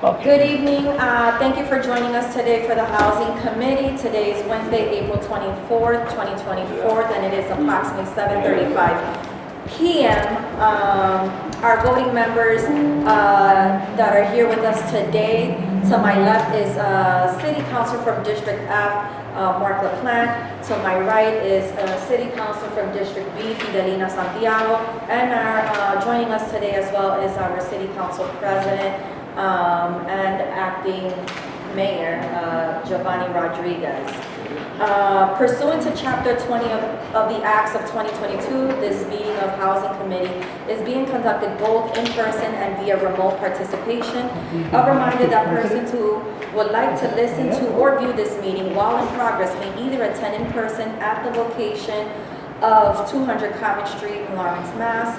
Good evening. Thank you for joining us today for the Housing Committee. Today is Wednesday, April 24th, 2024, and it is approximately 7:35 p.m. Our voting members that are here with us today, to my left is City Council from District F, Mark LaPlante. To my right is City Council from District B, Fidelina Santiago. And joining us today as well is our City Council President, and acting mayor, Giovanni Rodriguez. Pursuant to Chapter 20 of the Acts of 2022, this meeting of Housing Committee is being conducted both in person and via remote participation. A reminder that persons who would like to listen to or view this meeting while in progress may either attend in person at the location of 200 Common Street in Lawrence, Mass.,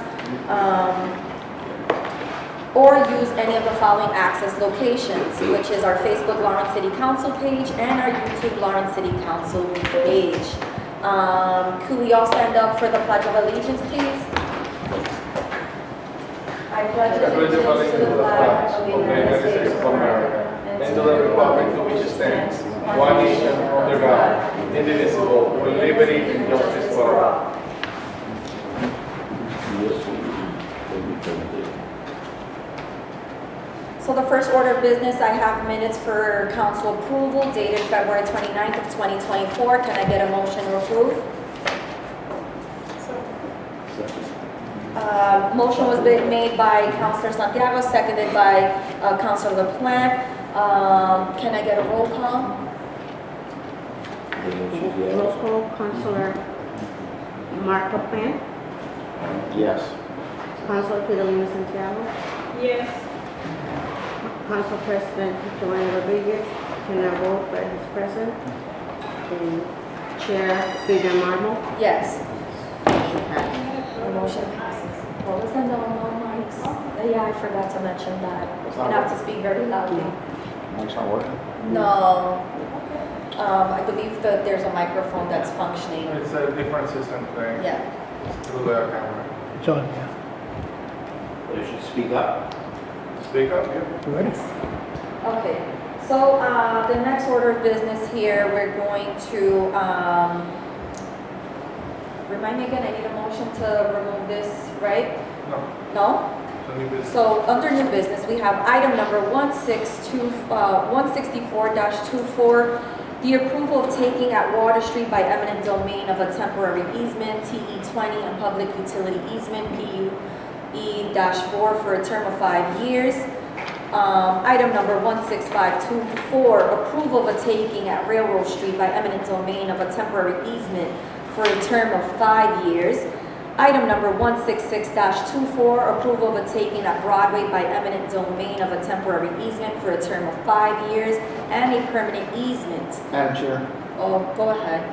or use any of the following access locations, which is our Facebook Lawrence City Council page and our YouTube Lawrence City Council page. Could we all stand up for the Pledge of Allegiance, please? I pledge allegiance to the flag of the United States of America and to the republic for which it stands, one nation under God, indivisible, with liberty and justice for all. So the first order of business, I have minutes for council approval dated February 29th of 2024. Can I get a motion to approve? Motion was made by Councilor Santiago, seconded by Councilor LaPlante. Can I get a roll call? Roll call, Councilor Mark LaPlante. Yes. Councilor Fidelina Santiago. Yes. Council President Giovanni Rodriguez. Can I vote that he's present? And Chair Vivian Marmo. Yes. Motion passed. The motion passes. What was the no mics? Yeah, I forgot to mention that. It's You not have to speak very loudly. Mike's not working? No. I believe that there's a microphone that's functioning. It's a different system thing. Yeah. Through the camera. It's on, yeah. You should speak up. Speak up, yeah. You ready? Okay, so the next order of business here, we're going to, remind me again, I need a motion to remove this, right? No, No? it's a new business. So under new business, we have item number 164-24, the approval of taking at Water Street by eminent domain of a temporary easement, TE20, and public utility easement, PUE-4, for a term of 5 years. Item number 16524, approval of a taking at Railroad Street by eminent domain of a temporary easement for a term of 5 years. Item number 166-24, approval of a taking at Broadway by eminent domain of a temporary easement for a term of 5 years and a permanent easement. Madam Chair, Oh, go ahead.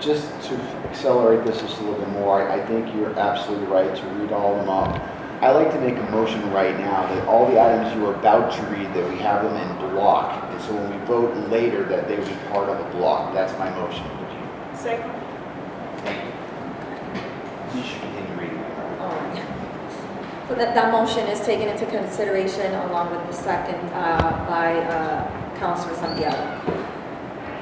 just to accelerate this just a little bit more, I think you're absolutely right to read all of them up. I'd like to make a motion right now that all the items you are about to read, that we have them in block. And so when we vote later, that they will be part of a block. That's my motion. Second. Thank you. You should continue reading. So that motion is taken into consideration along with the second by Councilor Santiago.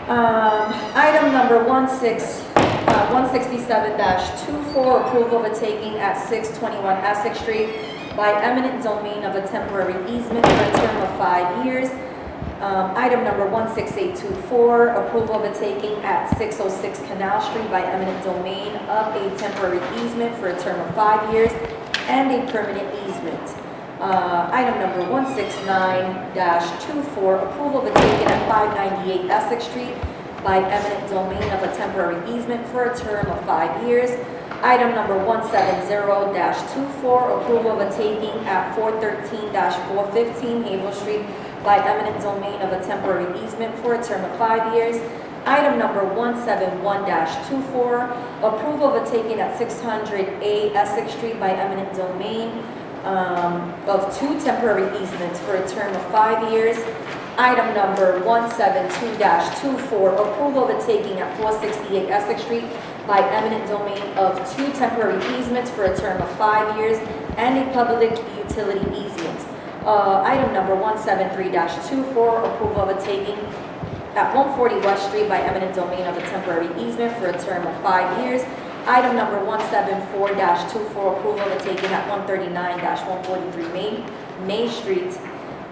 Item number 167-24, approval of a taking at 621 Essex Street by eminent domain of a temporary easement for a term of 5 years. Item number 16824, approval of a taking at 606 Canal Street by eminent domain of a temporary easement for a term of 5 years and a permanent easement. Item number 169-24, approval of a taking at 598 Essex Street by eminent domain of a temporary easement for a term of 5 years. Item number 170-24, approval of a taking at 413-415 Havel Street by eminent domain of a temporary easement for a term of 5 years. Item number 171-24, approval of a taking at 600A Essex Street by eminent domain of 2 temporary easements for a term of 5 years. Item number 172-24, approval of a taking at 468 Essex Street by eminent domain of 2 temporary easements for a term of 5 years and a public utility easement. Item number 173-24, approval of a taking at 140 West Street by eminent domain of a temporary easement for a term of 5 years. Item number 174-24, approval of a taking at 139-143 Main Street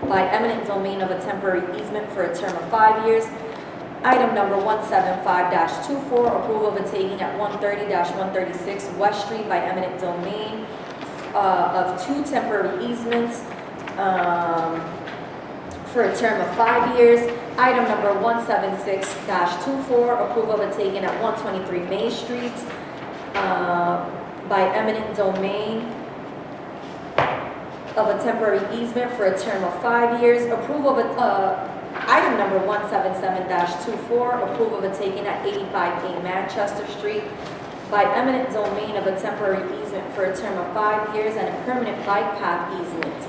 by eminent domain of a temporary easement for a term of 5 years. Item number 175-24, approval of a taking at 130-136 West Street by eminent domain of 2 temporary easements for a term of 5 years. Item number 176-24, approval of a taking at 123 Main Street by eminent domain of a temporary easement for a term of 5 years. Approval of item number 177-24, approval of a taking at 85A Manchester Street by eminent domain of a temporary easement for a term of 5 years and a permanent bike path easement.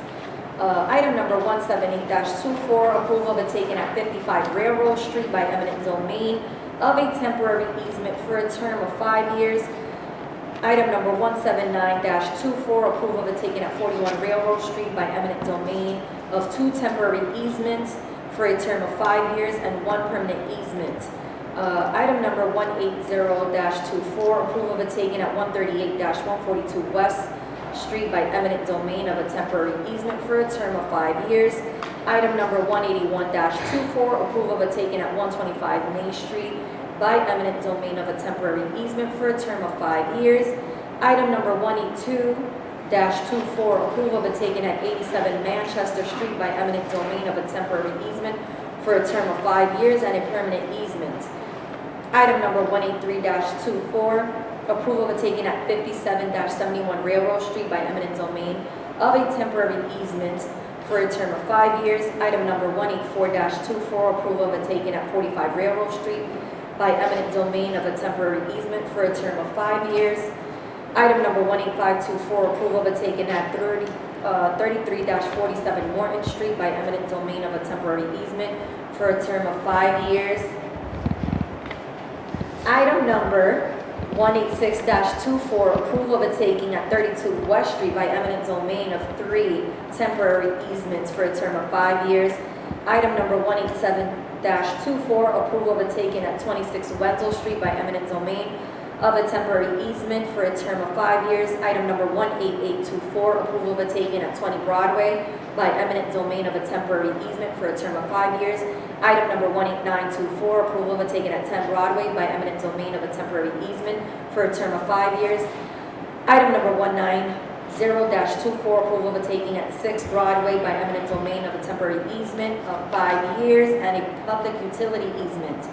Item number 178-24, approval of a taking at 55 Railroad Street by eminent domain of a temporary easement for a term of 5 years. Item number 179-24, approval of a taking at 41 Railroad Street by eminent domain of 2 temporary easements for a term of 5 years and 1 permanent easement. Item number 180-24, approval of a taking at 138-142 West Street by eminent domain of a temporary easement for a term of 5 years. Item number 181-24, approval of a taking at 125 Main Street by eminent domain of a temporary easement for a term of 5 years. Item number 182-24, approval of a taking at 87 Manchester Street by eminent domain of a temporary easement for a term of 5 years and a permanent easement. Item number 183-24, approval of a taking at 57-71 Railroad Street by eminent domain of a temporary easement for a term of 5 years. Item number 184-24, approval of a taking at 45 Railroad Street by eminent domain of a temporary easement for a term of 5 years. Item number 185-24, approval of a taking at 33-47 Morton Street by eminent domain of a temporary easement for a term of 5 years. Item number 186-24, approval of a taking at 32 West Street by eminent domain of 3 temporary easements for a term of 5 years. Item number 187-24, approval of a taking at 26 Wenzel Street by eminent domain of a temporary easement for a term of 5 years. Item number 188-24, approval of a taking at 20 Broadway by eminent domain of a temporary easement for a term of 5 years. Item number 189-24, approval of a taking at 10 Broadway by eminent domain of a temporary easement for a term of 5 years. Item number 190-24, approval of a taking at 6 Broadway by eminent domain of a temporary easement of 5 years and a public utility easement.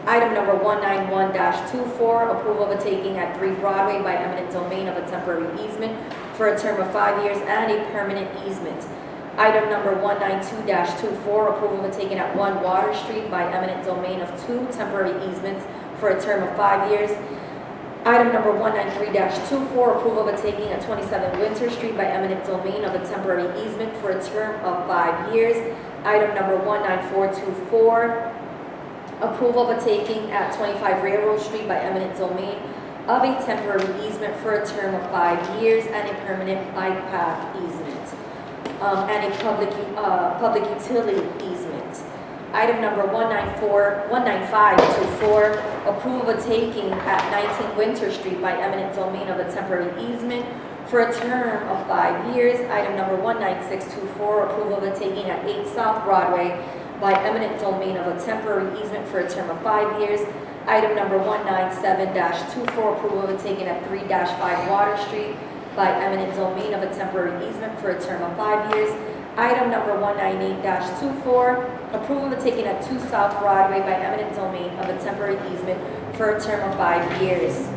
Item number 191-24, approval of a taking at 3 Broadway by eminent domain of a temporary easement for a term of 5 years and a permanent easement. Item number 192-24, approval of a taking at 1 Water Street by eminent domain of 2 temporary easements for a term of 5 years. Item number 193-24, approval of a taking at 27 Winter Street by eminent domain of a temporary easement for a term of 5 years. Item number 194-24, approval of a taking at 25 Railroad Street by eminent domain of a temporary easement for a term of 5 years and a permanent bike path easement and a public utility easement. Item number 195-24, approval of a taking at 19 Winter Street by eminent domain of a temporary easement for a term of 5 years. Item number 196-24, approval of a taking at 8 South Broadway by eminent domain of a temporary easement for a term of 5 years. Item number 197-24, approval of a taking at 3-5 Water Street by eminent domain of a temporary easement for a term of 5 years. Item number 198-24, approval of a taking at 2 South Broadway by eminent domain of a temporary easement for a term of 5 years.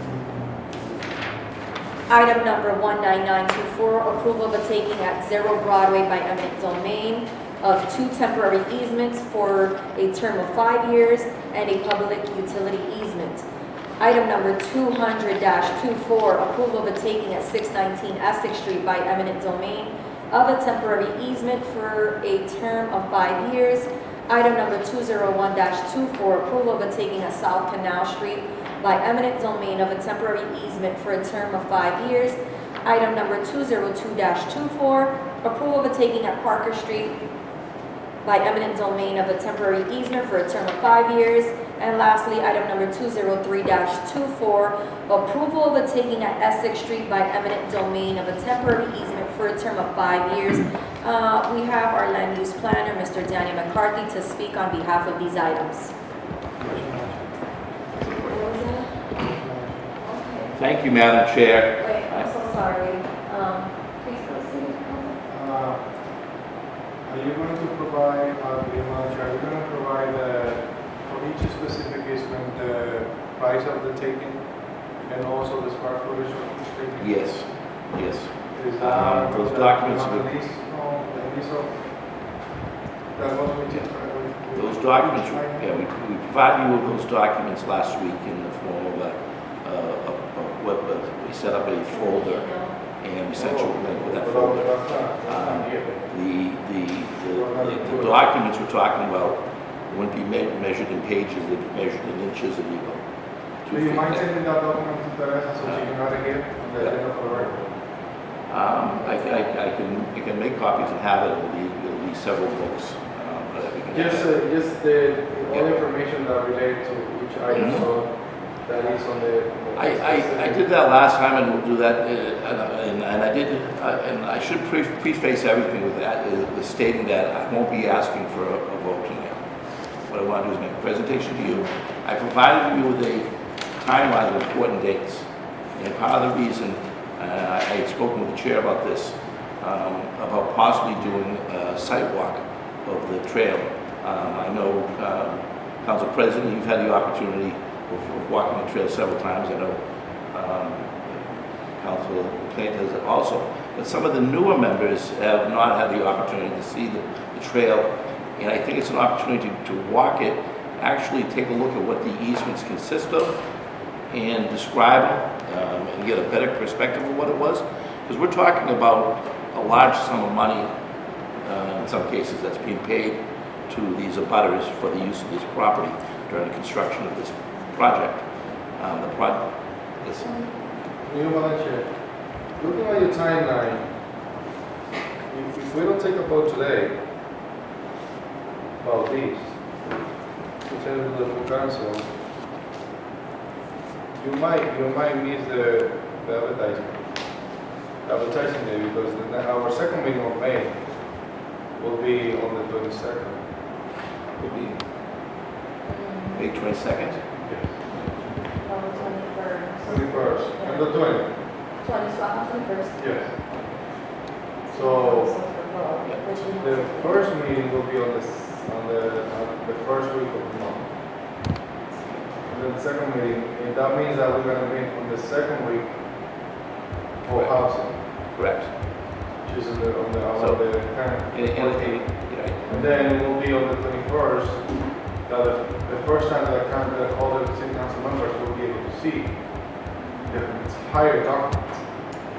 Item number 199-24, approval of a taking at 0 Broadway by eminent domain of 2 temporary easements for a term of 5 years and a public utility easement. Item number 200-24, approval of a taking at 619 Essex Street by eminent domain of a temporary easement for a term of 5 years. Item number 201-24, approval of a taking at South Canal Street by eminent domain of a temporary easement for a term of 5 years. Item number 202-24, approval of a taking at Parker Street by eminent domain of a temporary easement for a term of 5 years. And lastly, item number 203-24, approval of a taking at Essex Street by eminent domain of a temporary easement for a term of 5 years. We have our land use planner, Mr. Danny McCarthy, to speak on behalf of these items. Thank you, Madam Chair. Wait, I'm so sorry. Please proceed. Are you going to provide, are you going to provide for each specific easement the price of the taking and also the square footage of each taking? Yes, yes. Is that Those documents on will- the list, the list of, that was we did, right? Those documents, yeah, we provided you with those documents last week in the form of we set up a folder and we sent you a link with that folder. The documents we're talking about wouldn't be measured in pages, they'd be measured in inches and you go. Do you mind sending that document to Teresa so she can have it here on the end of the record? I can make copies and have it, it'll be several books. But we can have it. Just the, all the information that relate to each item, so that is on the. I did that last time and we'll do that, and I did, and I should preface everything with that, with stating that I won't be asking for a vote tonight. What I want to do is make a presentation to you. I provided you with a timeline of important dates. And part of the reason, I had spoken with the chair about this, about possibly doing a site walk of the trail. I know, Council President, you've had the opportunity of walking the trail several times. I know Council McLean has also. But some of the newer members have not had the opportunity to see the trail. And I think it's an opportunity to walk it, actually take a look at what the easements consist of and describe them and get a better perspective of what it was. Because we're talking about a large sum of money, in some cases, that's being paid to these abutters for the use of this property during the construction of this project. Listen, New Madam Chair, looking at your timeline, if we don't take a vote today about this, to tell the full council, you might miss the advertising day, because our second meeting of May will be on the 22nd. could be May 22nd. Yes. 21st. 21st, and the 20th. 21st. Yes. So, the first meeting will be on the first week of the month. And then the second meeting, and that means that we're gonna meet on the second week for Right. housing, Correct. which is on the So- 10th. Yeah, And then it will be on the 21st, that the first time that all the city council members will be able to see the entire document,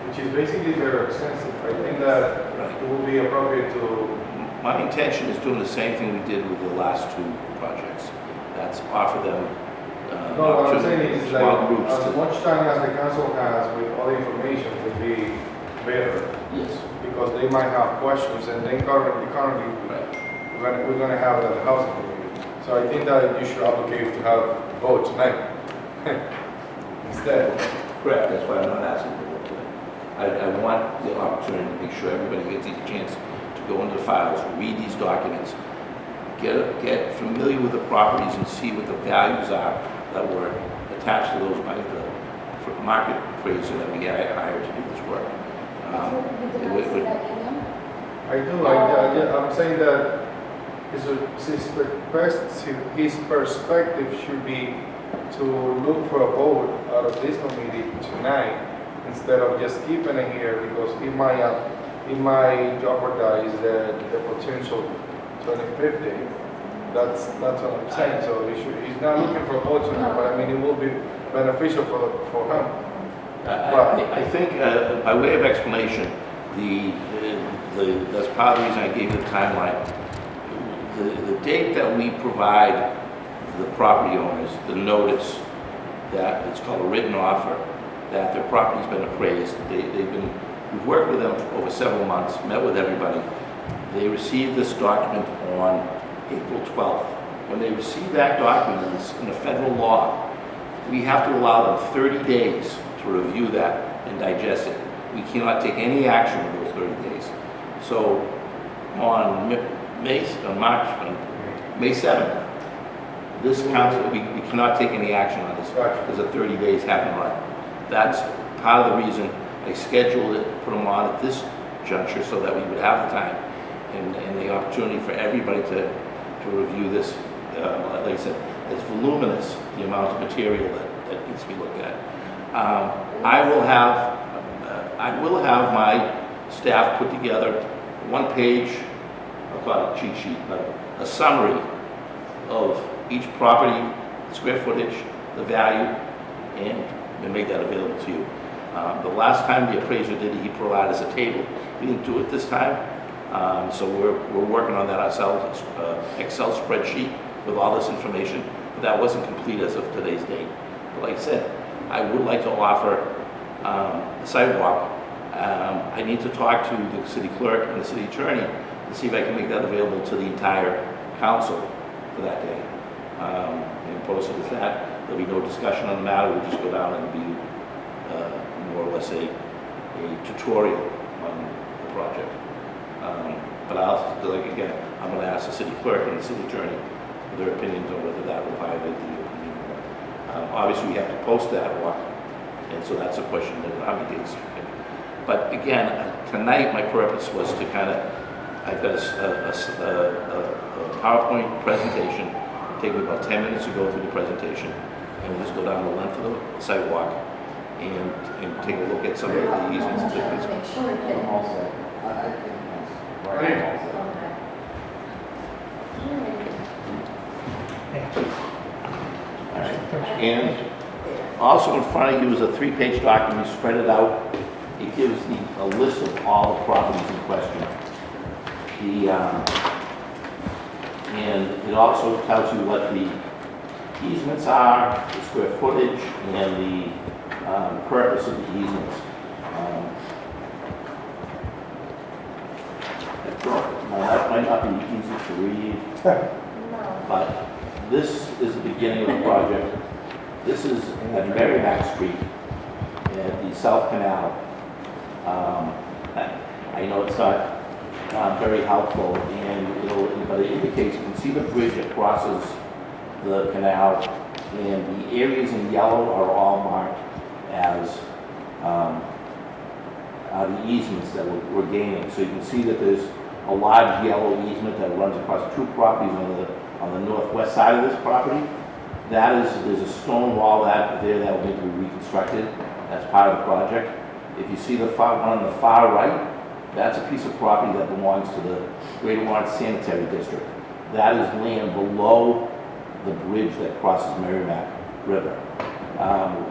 which is basically very extensive. I think that right. it will be appropriate to. My intention is doing the same thing we did with the last two projects. That's offer them No, what I'm saying is like, small groups as to. much time as the council has with all the information would be better, Yes. because they might have questions, and then currently, Right. we're gonna have that housing committee. So I think that you should advocate to have vote tonight. Instead. Correct, that's why I'm not asking for it today. I want the opportunity to make sure everybody gets a chance to go into the files, read these documents, get familiar with the properties and see what the values are that were attached to those by the market appraiser that we hired to do this work. I do, I'm saying that his perspective should be to look for a vote out of this committee tonight, instead of just keeping it here, because it might jeopardize the potential 2050. That's what I'm saying, so he's not looking for a vote tonight, but I mean, it will be beneficial for him. I think, by way of explanation, that's part of the reason I gave you the timeline. The date that we provide the property owners the notice that it's called a written offer, that their property's been appraised, they've been We've worked with them over several months, met with everybody. They received this document on April 12th. When they receive that document, it's in a federal law, we have to allow them 30 days to review that and digest it. We cannot take any action in those 30 days. So on May 7th, this council, we cannot take any action on this because the 30 days haven't run. That's part of the reason I scheduled it, put them on at this juncture so that we would have the time and the opportunity for everybody to review this. Like I said, it's voluminous, the amount of material that needs to be looked at. I will have my staff put together one page, I'll call it a cheat sheet, but a summary of each property, square footage, the value, and make that available to you. The last time the appraiser did it, he provided us a table. We didn't do it this time, so we're working on that ourselves, Excel spreadsheet with all this information, but that wasn't complete as of today's date. But like I said, I would like to offer a sidewalk. I need to talk to the city clerk and the city attorney to see if I can make that available to the entire council for that day. And posted as that, there'll be no discussion on the matter, we'll just go down and be more or less a tutorial on the project. But again, I'm going to ask the city clerk and the city attorney for their opinions on whether that will violate the open meeting law. Obviously, we have to post that walk, and so that's a question of how many days. But again, tonight my purpose was to I've got a PowerPoint presentation. It'll take me about 10 minutes to go through the presentation, and we'll just go down the length of the sidewalk and take a look at some of the easements and different. Make sure that. I'm all set. I think that's right. I'm all set. All right. And also in front of you is a 3-page document, spread it out. It gives a list of all the properties in question. And it also tells you what the easements are, the square footage, and the purpose of the easements. Now that might not be easy to read, No. but this is the beginning of the project. This is at Merrimack Street at the South Canal. I know it's not very helpful, but it indicates, you can see the bridge that crosses the canal, and the areas in yellow are all marked as the easements that we're gaining. So you can see that there's a large yellow easement that runs across 2 properties on the northwest side of this property. There's a stone wall that will need to be reconstructed. That's part of the project. If you see the one on the far right, that's a piece of property that belongs to the Greater Lawrence Sanitary District. That is land below the bridge that crosses Merrimack River.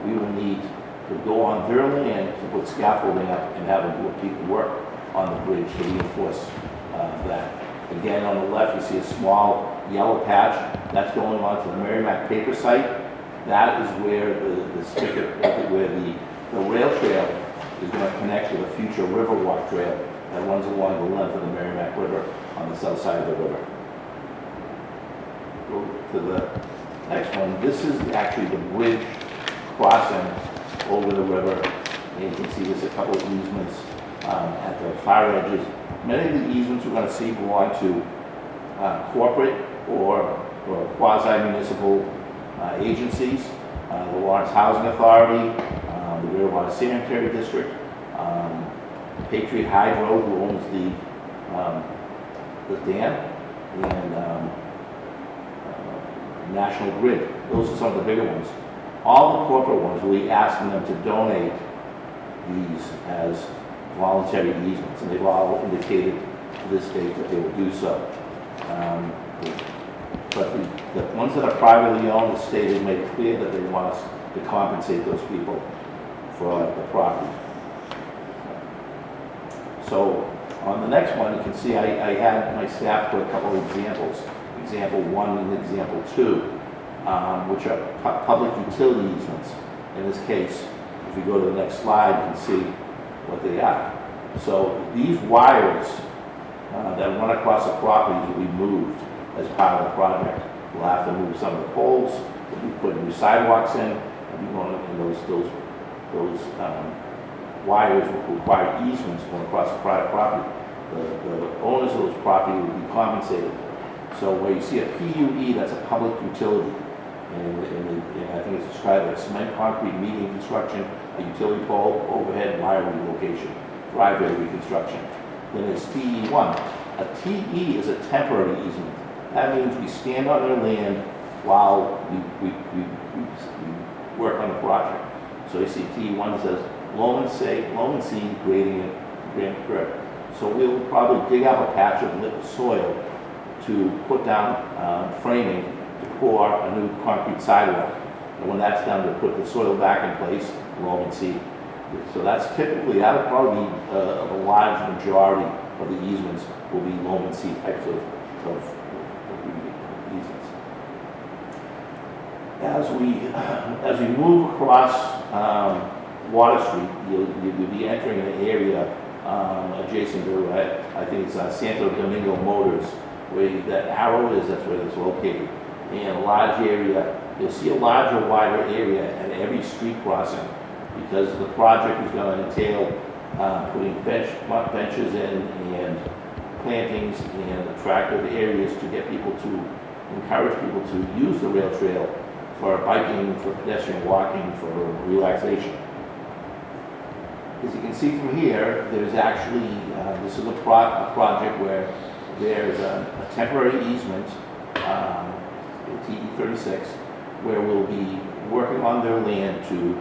We will need to go on their land to put scaffolding up and have them do people work on the bridge to reinforce that. Again, on the left, you see a small yellow patch. That's going on to the Merrimack paper site. That is where where the rail trail is going to connect to the future Riverwalk Trail that runs along the length of the Merrimack River on the south side of the river. Go to the next one. This is actually the bridge crossing over the river. And you can see there's a couple of easements at the far edges. Many of the easements we're going to see belong to corporate or quasi-municipal agencies, the Lawrence Housing Authority, the Greater Lawrence Sanitary District, Patriot Hydro, who owns the dam, and National Grid. Those are some of the bigger ones. All the corporate ones, we're asking them to donate these as voluntary easements, and they've all indicated to this date that they will do so. But the ones that are privately owned, the state has made clear that they want us to compensate those people for the property. So on the next one, you can see I had my staff put a couple of examples. Example 1 and example 2, which are public utility easements. In this case, if you go to the next slide, you can see what they are. So these wires that run across the properties will be moved as part of the project. We'll have to move some of the poles, we'll be putting new sidewalks in, and we want to, those wires will require easements going across the private property. The owners of those property will be compensated. So where you see a PUE, that's a public utility. And I think it's described as cement, concrete, median construction, a utility pole, overhead wire relocation, driveway reconstruction. Then there's TE1. A TE is a temporary easement. That means we stand on their land while we work on the project. So you see TE1 says loam and seed, gradient, curb. So we'll probably dig out a patch of liquid soil to put down framing to pour a new concrete sidewalk. And when that's done, to put the soil back in place, loam and seed. So that's typically, that would probably be a large majority of the easements will be loam and seed types of easements. As we move across Water Street, you'll be entering an area adjacent to, I think it's Santo Domingo Motors, where that arrow is, that's where it's located. And a large area, you'll see a larger, wider area at every street crossing, because the project is going to entail putting benches in and plantings and attractive areas to get people to, encourage people to use the rail trail for biking, for pedestrian walking, for relaxation. As you can see from here, there's actually, this is a project where there's a temporary easement, TE36, where we'll be working on their land to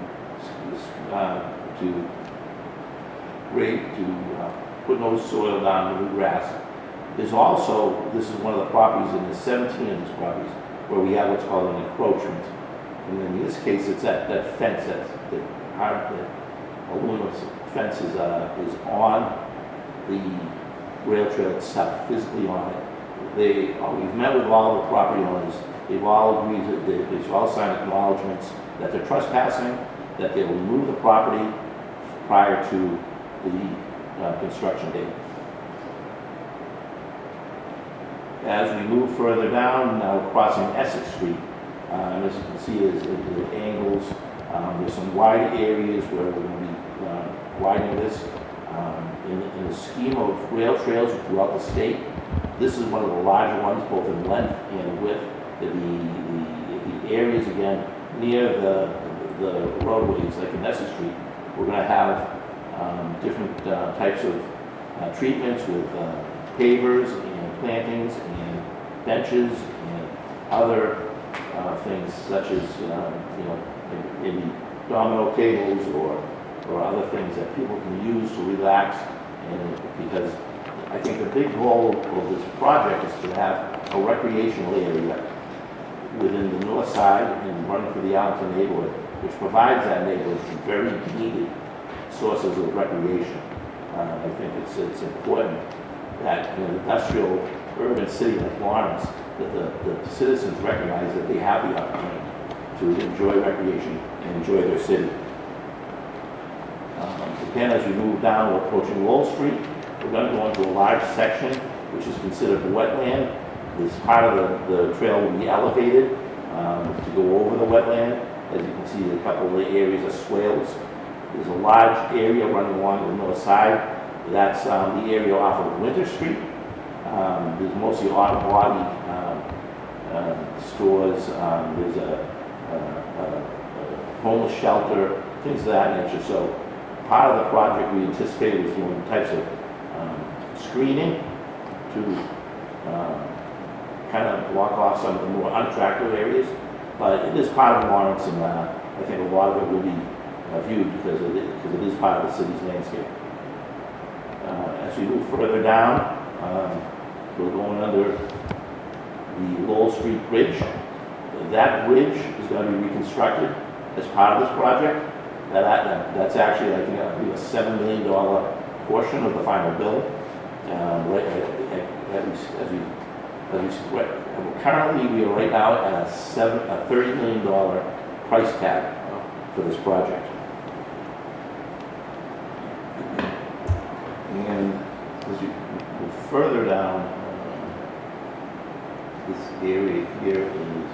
put no soil down, no grass. There's also, this is one of the properties, and there's 17 of these properties, where we have what's called an encroachment. And in this case, it's that fence, that aluminum fence is on the rail trail itself, physically on it. We've met with all the property owners. They've all agreed that they've all signed acknowledgements that they're trespassing, that they will remove the property prior to the construction date. As we move further down, now crossing Essex Street, as you can see, there's angles. There's some wide areas where we're going to be widening this. In the scheme of rail trails throughout the state, this is one of the larger ones, both in length and width. The areas, again, near the roadways, like in Essex Street, we're going to have different types of treatments with pavers and plantings and benches and other things such as, maybe domino tables or other things that people can use to relax. And because I think the big goal of this project is to have a recreational area within the north side and running through the Allenton neighborhood, which provides that neighborhood with very needed sources of recreation. I think it's important that in an industrial urban city like Lawrence, that the citizens recognize that they have the opportunity to enjoy recreation and enjoy their city. Again, as we move down, we're approaching Lowell Street. We're going to go into a large section, which is considered wetland. This part of the trail will be elevated to go over the wetland. As you can see, a couple of the areas are swales. There's a large area running along the north side. That's the area off of Winter Street. There's mostly auto body stores. There's a homeless shelter, things of that nature. So part of the project we anticipated was doing types of screening to kind of block off some of the more unattractive areas. But it is part of Lawrence, and I think a lot of it will be viewed because it is part of the city's landscape. As we move further down, we're going under the Lowell Street Bridge. That bridge is going to be reconstructed as part of this project. That's actually, I think, a $7 million portion of the final bill. Currently, we are right now at a $30 million price tag for this project. And as you go further down, this area here is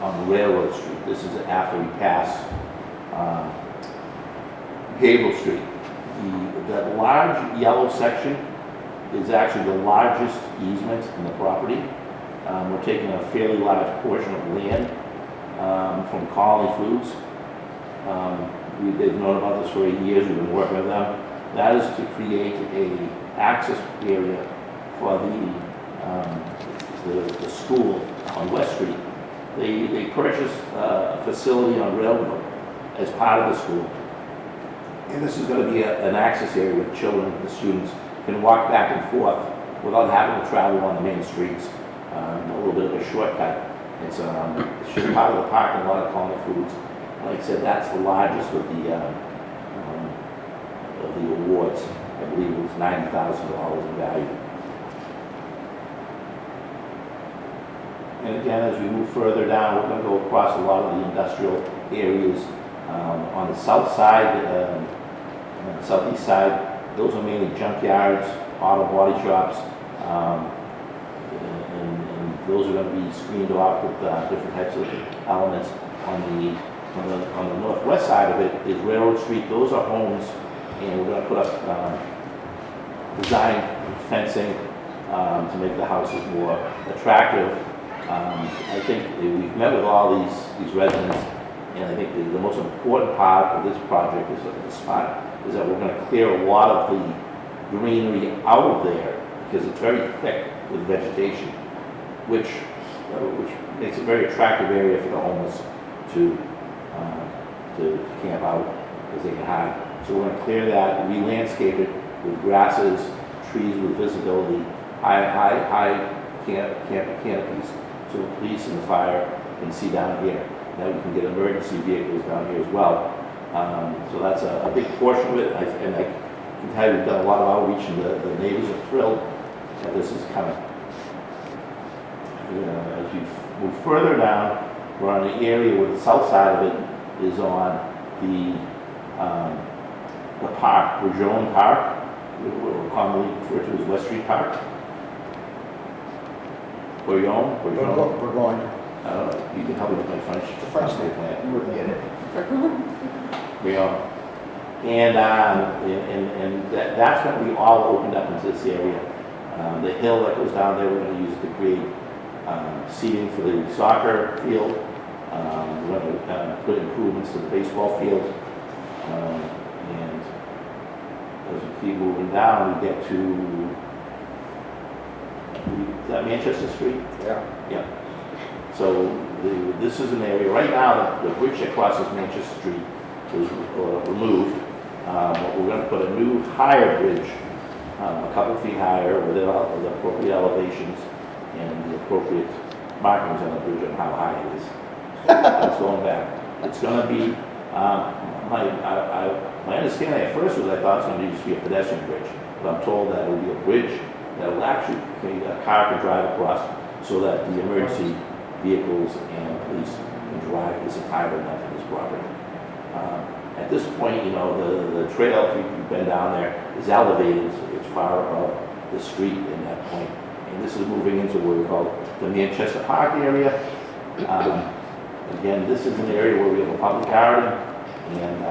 on Railroad Street. This is after we pass Havel Street. That large yellow section is actually the largest easement in the property. We're taking a fairly large portion of land from Colony Foods. They've known about this for 8 years, we've been working with them. That is to create a access area for the school on West Street. They purchased a facility on Railroad as part of the school. And this is going to be an access area where children, the students, can walk back and forth without having to travel on the main streets. A little bit of a shortcut. It's just part of the parking lot of Colony Foods. Like I said, that's the largest of the awards. I believe it was $90,000 in value. And again, as we move further down, we're going to go across a lot of the industrial areas. On the south side, on the southeast side, those are mainly junkyards, auto body shops, and those are going to be screened off with different types of elements. On the northwest side of it is Railroad Street. Those are homes, and we're going to put up design fencing to make the houses more attractive. I think we've met with all these residents, and I think the most important part of this project is that we're going to clear a lot of the greenery out of there because it's very thick with vegetation, which makes a very attractive area for the homeless to camp out because they can hide. So we're going to clear that, re-landscape it with grasses, trees with visibility, high canopies, so the police and the fire can see down here. Now we can get emergency vehicles down here as well. So that's a big portion of it, and I can tell you we've done a lot of outreach, and the neighbors are thrilled that this is coming. As you move further down, we're on the area where the south side of it is on the park, Bergeron Park, we're commonly referred to as West Street Park. Bergeron? We're going, You can help me with my French. the French state plan, you wouldn't get it. Bergeron. And that's going to be all opened up into this area. The hill that goes down there, we're going to use it to create seating for the soccer field. We're going to put improvements to the baseball field. And as we keep moving down, we get to, is that Manchester Street? Yeah. So this is an area, right now, the bridge that crosses Manchester Street is removed. We're going to put a new higher bridge, a couple feet higher with the appropriate elevations and the appropriate markings on the bridge on how high it is. It's going back. It's going to be, my understanding at first was I thought it was going to just be a pedestrian bridge, but I'm told that it will be a bridge that will actually, a car can drive across so that the emergency vehicles and police can drive this entire length of this property. At this point, you know, the trail, if you've been down there, is elevated. It's far above the street in that point. And this is moving into what we call the Manchester Park area. Again, this is an area where we have a public garden, and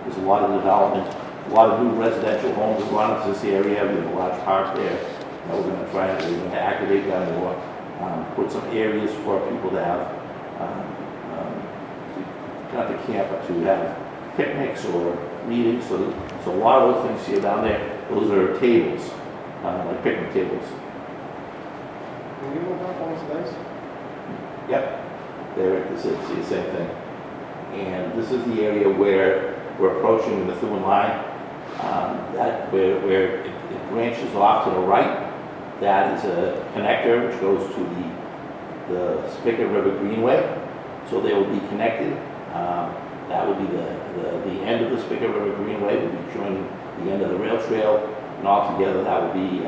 there's a lot of development, a lot of new residential homes that run into this area. We have a large park there. We're going to try and we're going to activate that more, put some areas for people to have, not to camp, but to have picnics or meetings. So a lot of those things you see down there, those are tables, like picnic tables. Can you move up on this nice? Yep, there, this is the same thing. And this is the area where we're approaching the Methuen line, where it branches off to the right. That is a connector which goes to the Spigot River Greenway. So they will be connected. That will be the end of the Spigot River Greenway, will be joining the end of the rail trail, and altogether that will be,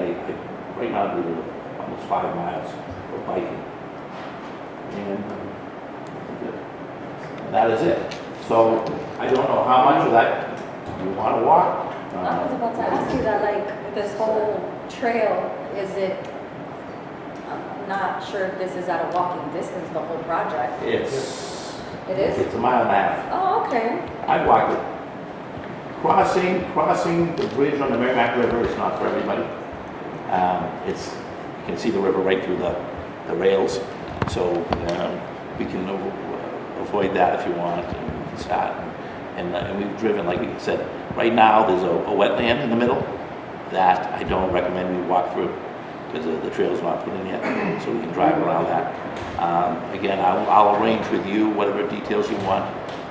right now, I believe, almost 5 miles of biking. And that is it. So I don't know how much of that you want to walk. I was about to ask you that, like, this whole trail, is it, I'm not sure if this is at a walking distance, the whole project. It's, It is? it's a mile and a half. Oh, okay. I walked it. Crossing the bridge on the Merrimack River is not for everybody. It's, you can see the river right through the rails, so we can avoid that if you want, and we can start. And we've driven, like you said, right now, there's a wetland in the middle that I don't recommend we walk through, because the trail's not put in yet, so we can drive around that. Again, I'll arrange with you whatever details you want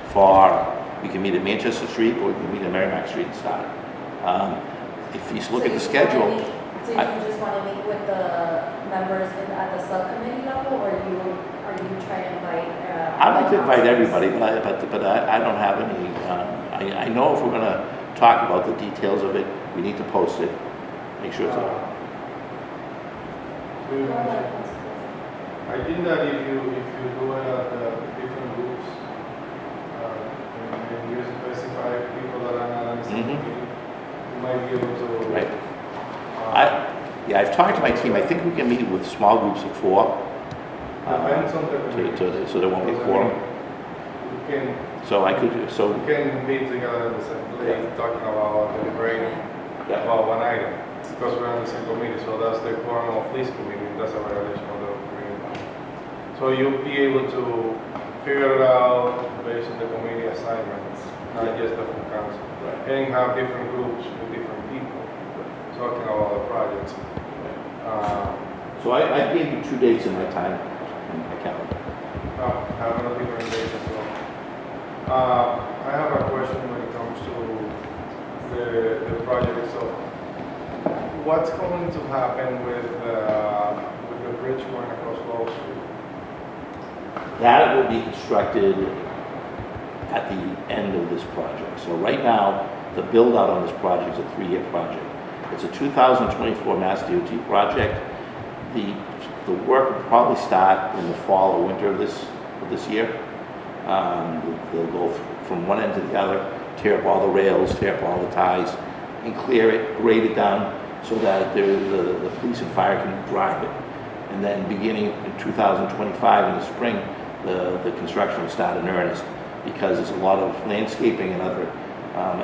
for, we can meet at Manchester Street, or we can meet at Merrimack Street and start. If you look at the schedule, So you just want to meet with the members at the subcommittee level, or are you trying to invite? I'd like to invite everybody, but I don't have any, I know if we're gonna talk about the details of it, we need to post it, make sure it's out. I think that if you do it at different groups, and you specify people that are not on the same Mhm. committee, you might be able to. Right. uh, Yeah, I've talked to my team, I think we can meet with small groups of 4. Depends on the committee. So there won't be a quorum. You can, So I could, so, you can meet together in the same place, talking about deliberating yeah, about one item, because we're on the same committee, so that's the quorum of this committee, that's a violation of the committee. So you'll be able to figure it out based on the committee assignments, not just the full council. And have different groups with different people talking about the projects. so I gave you 2 dates in my time, in my calendar. Having a different days as well. I have a question when it comes to the project itself. What's going to happen with the bridge going across Wall Street? That will be constructed at the end of this project. So right now, the build-out on this project is a 3-year project. It's a 2024 Mass DOT project. The work will probably start in the fall or winter of this year. They'll go from one end to the other, tear up all the rails, tear up all the ties, and clear it, grade it down, so that the police and fire can drive it. And then beginning in 2025 in the spring, the construction will start in earnest, because there's a lot of landscaping and other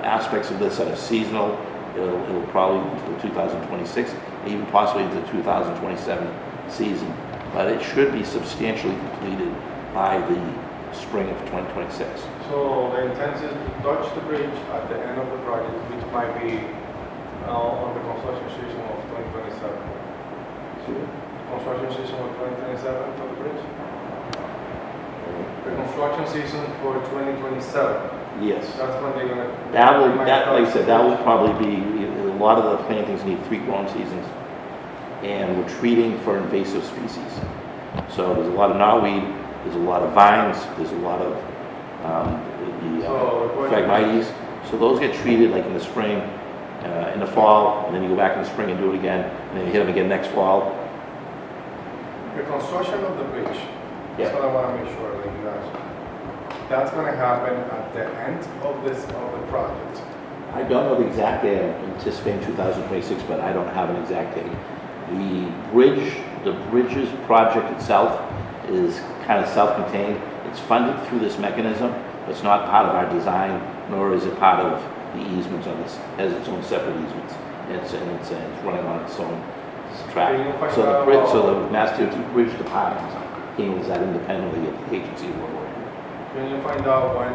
aspects of this that are seasonal. It'll probably until 2026, even possibly into 2027 season. But it should be substantially completed by the spring of 2026. So the intent is to touch the bridge at the end of the project, which might be on the construction season of 2027. Construction season of 2027 for the bridge? The construction season for 2027. Yes. That's when they're gonna. Like I said, that will probably be, a lot of the plantings need 3 growing seasons. And we're treating for invasive species. So there's a lot of knotweed, there's a lot of vines, there's a lot of phragmites. So those get treated like in the spring, in the fall, and then you go back in the spring and do it again, and then you hit them again next fall. The construction of the bridge, Yeah. that's what I wanna make sure that you guys, that's gonna happen at the end of the project. I don't know the exact date, I'm anticipating 2026, but I don't have an exact date. The bridges project itself is kind of self-contained. It's funded through this mechanism, but it's not part of our design, nor is it part of the easements on this, has its own separate easements. It's running on its own track. Can you find So out- the Mass DOT Bridge Department handles that independently of the agency we're working with. Can you find out when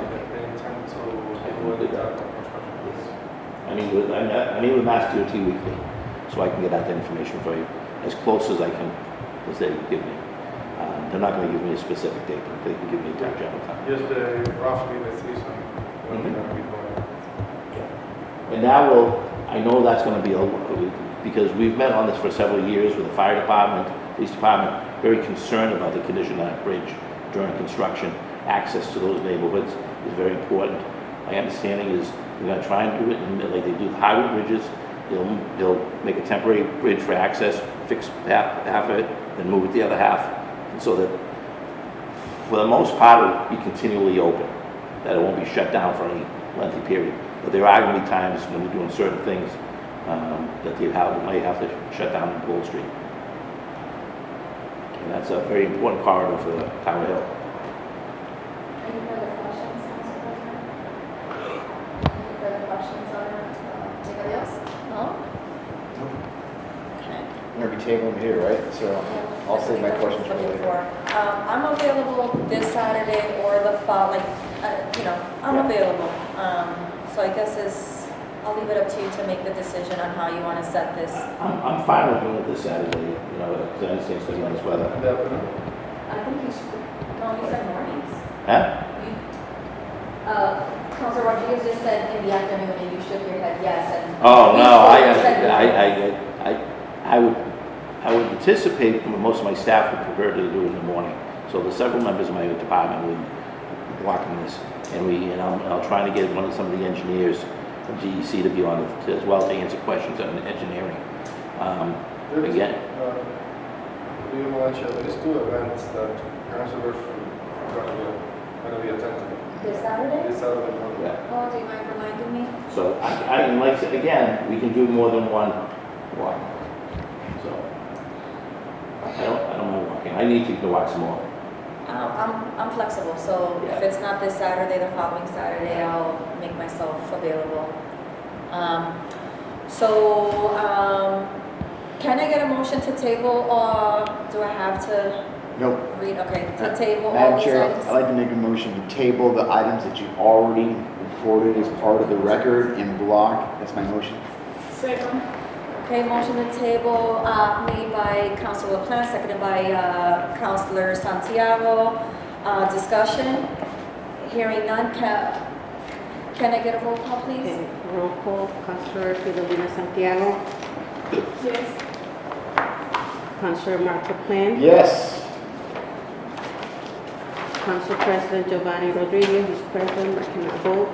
they intend to do the construction? I meet with Mass DOT weekly, so I can get that information for you, as close as I can, as they give me. They're not gonna give me a specific date, but they can give me a general time. Just roughly the season when they're Mhm. gonna be going. And that will, I know that's gonna be, because we've met on this for several years with the fire department, police department, very concerned about the condition of that bridge during construction. Access to those neighborhoods is very important. My understanding is we're gonna try and do it like they do the highway bridges. They'll make a temporary bridge for access, fix half of it, then move it the other half, so that for the most part, it'll be continually open, that it won't be shut down for any lengthy period. But there are gonna be times when we're doing certain things, that you might have to shut down Gold Street. And that's a very important corridor for the Tower Hill. Any further questions, Council President? Any further questions on anybody else? No? Okay. We're gonna be tabling it here, right? So I'll save my questions for later. I'm available this Saturday or the following, I'm Yeah. available. So I guess I'll leave it up to you to make the decision on how you want to set this. I'm fine with doing it this Saturday, because I understand it's gonna be nice weather. In the afternoon? I think you should, no, you said mornings. Huh? Councilor Rodriguez just said in the afternoon and you shook your head yes and. Oh, we no, spoke, you said I would anticipate most of my staff would prefer to do it in the morning. So the several members of my department will be blocking this. And I'll try to get some of the engineers from GEC to be on it as well to answer questions on engineering. Again, We want to, there is 2 events that councilors are gonna be attending. This Saturday? This Saturday morning. yeah. Oh, do you mind reminding me? So and like I said, again, we can do more than one walk. So I don't mind walking. I need to walk some more. I'm flexible, so if Yeah. it's not this Saturday, the following Saturday, I'll make myself available. Can I get a motion to table, or do I have to Nope. read? Okay, to table all Madam these Chair, items? I'd like to make a motion to table the items that you've already recorded as part of the record in block. That's my motion. Okay, motion to table, made by Councilor LaPlante, seconded by, Councilor Santiago. Discussion? Hearing none, can I get a roll call, please? Okay, roll call, Councilor Fidelina Santiago. Yes. Councilor Marco Plan. Yes. Council President Giovanni Rodriguez is present but cannot vote.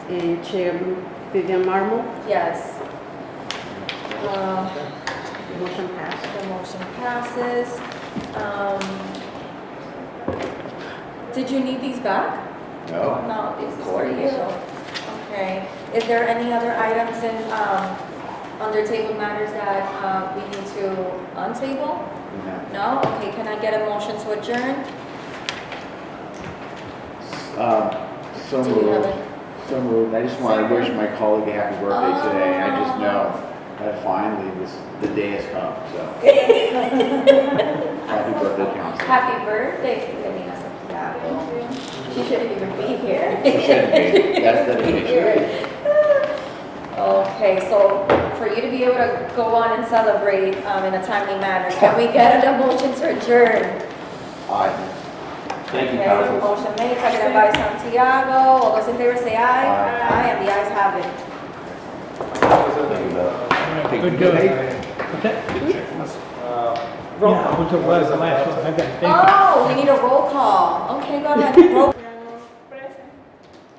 And Chairman Vivian Marmo. Yes. Motion passed. The motion passes. Did you need these back? No. No, these are for Collect you. myself. Okay. Is there any other items in, under table matters that, we need to untable? No. No? Okay, can I get a motion to adjourn? So Do you have moved. it? So moved. I just want to wish my colleague a happy birthday today. I just Oh. know that finally the day has come, so. Happy birthday, Council. Happy birthday, Fidelina Santiago. She shouldn't even be here. It shouldn't be. That's dedication. Okay, so for you to be able to go on and celebrate in a timely manner, can we get a motion to adjourn? Aye. Thank you, Okay, council. motion made, seconded by Santiago. All those in favor say aye. Aye. Aye, and the ayes have it. Thank you, Bill. Good, good. Okay. Roll Yeah, call. which was the last one. Okay, thank you. Oh, we need a roll call. Okay, go ahead. Roll.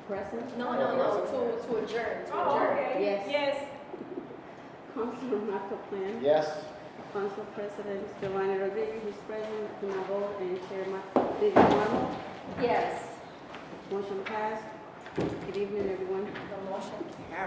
Present. No, to adjourn, to adjourn. Yes. Councilor Marco Plan. Yes. Council President Giovanni Rodriguez is present but cannot vote. And Chairman Vivian Marmo. Yes. Motion passed. Good evening, everyone. The motion carries.